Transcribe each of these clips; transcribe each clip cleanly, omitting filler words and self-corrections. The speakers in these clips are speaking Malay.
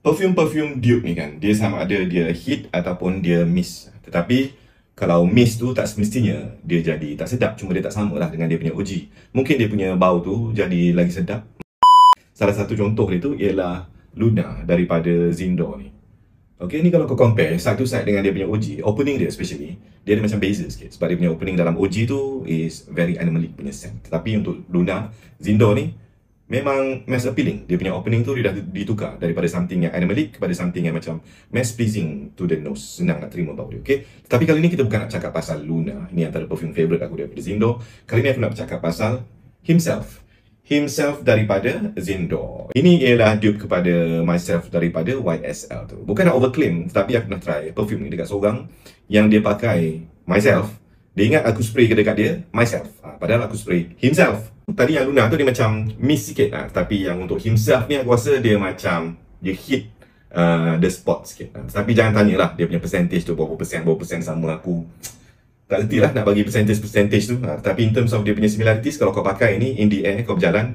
Perfume dupe ni kan, dia sama ada dia hit ataupun dia miss. Tetapi kalau miss tu tak semestinya dia jadi tak sedap, cuma dia tak sama lah dengan dia punya OG. Mungkin dia punya bau tu jadi lagi sedap. Salah satu contoh dia tu ialah Luna daripada Zindor ni. Okay, ni kalau kau compare side to side dengan dia punya OG, opening dia especially, dia ada macam beza sikit. Sebab dia punya opening dalam OG tu is very animalic punya scent. Tetapi untuk Luna, Zindor ni memang mass appealing. Dia punya opening tu dia dah ditukar daripada something yang animalic kepada something yang macam mass pleasing to the nose. Senang nak terima bau dia, okay? Tapi kali ni kita bukan nak cakap pasal Luna. Ini antara perfume favourite aku daripada Zindor. Kali ni aku nak bercakap pasal Himself daripada Zindor. Ini ialah dupe kepada Myself daripada YSL tu. Bukan nak overclaim, tapi aku nak try perfume ni dekat seorang yang dia pakai Myself. Dia ingat aku spray dekat dia Myself, padahal aku spray Himself. Tadi yang Luna tu dia macam miss sikit, tapi yang untuk Himself ni aku rasa dia macam dia hit the spot sikit. Tapi jangan tanyalah dia punya percentage tu berapa persen sama aku. Tak reti lah nak bagi percentage tu. Tapi in terms of dia punya similarities, kalau kau pakai ni in the air, kau berjalan,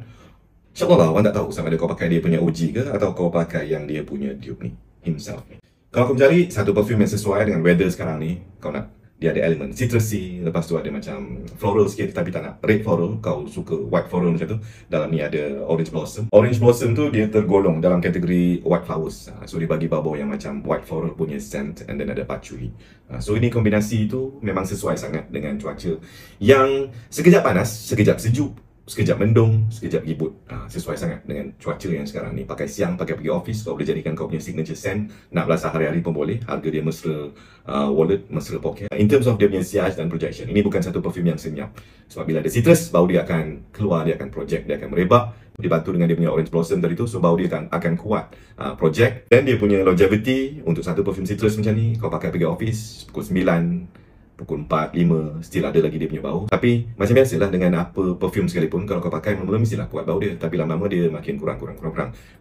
InsyaAllah lah orang tak tahu sama ada kau pakai dia punya OG ke atau kau pakai yang dia punya dupe ni, Himself ni. Kalau kau mencari satu perfume yang sesuai dengan weather sekarang ni, kau nak dia ada elemen citrusy, lepas tu ada macam floral sikit tapi tak nak red floral, kau suka white floral macam tu. Dalam ni ada orange blossom. Orange blossom tu dia tergolong dalam kategori white flowers. So dia bagi bau yang macam white floral punya scent, and then ada patchouli. So ini kombinasi tu memang sesuai sangat dengan cuaca yang sekejap panas, sekejap sejuk, sekejap mendung, sekejap gibut. Sesuai sangat dengan cuaca yang sekarang ni. Pakai siang, pakai pergi office, kau boleh jadikan kau punya signature scent. Nak belasah hari-hari pun boleh. Harga dia mesra wallet, mesra pocket. In terms of dia punya size dan projection, ini bukan satu perfume yang senyap. Sebab bila ada citrus, bau dia akan keluar, dia akan project, dia akan merebak. Dibantu dengan dia punya orange blossom tadi tu, so bau dia akan kuat project. Dan dia punya longevity untuk satu perfume citrus macam ni, kau pakai pergi office pukul 9, pukul 4, 5, still ada lagi dia punya bau. Tapi macam biasalah dengan apa perfume sekalipun, kalau kau pakai mula-mula mestilah kuat bau dia, tapi lama-lama dia makin kurang.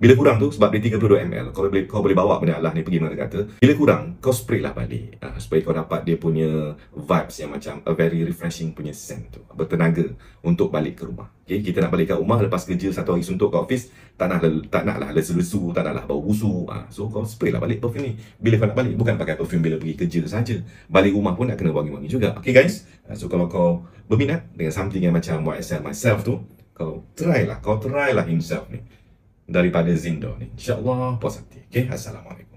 Bila kurang tu, sebab dia 32 ml, kau boleh bawa benda Allah ni pergi mana kata. Bila kurang, kau spray lah balik, supaya kau dapat dia punya vibes yang macam a very refreshing punya scent tu, bertenaga untuk balik ke rumah. Okay, kita nak balik ke rumah lepas kerja satu hari suntuk ke office, tak nak lah lesu-lesu, tak nak lah bau busuk. So kau spray lah balik perfume ni bila kau nak balik, bukan pakai perfume bila pergi kerja saja. Balik rumah pun nak kena wangi-wangi juga. Okay guys, so kalau kau berminat dengan something yang macam YSL Myself tu, kau try lah Himself ni daripada Zindor ni. InsyaAllah puas hati. Okay, Assalamualaikum.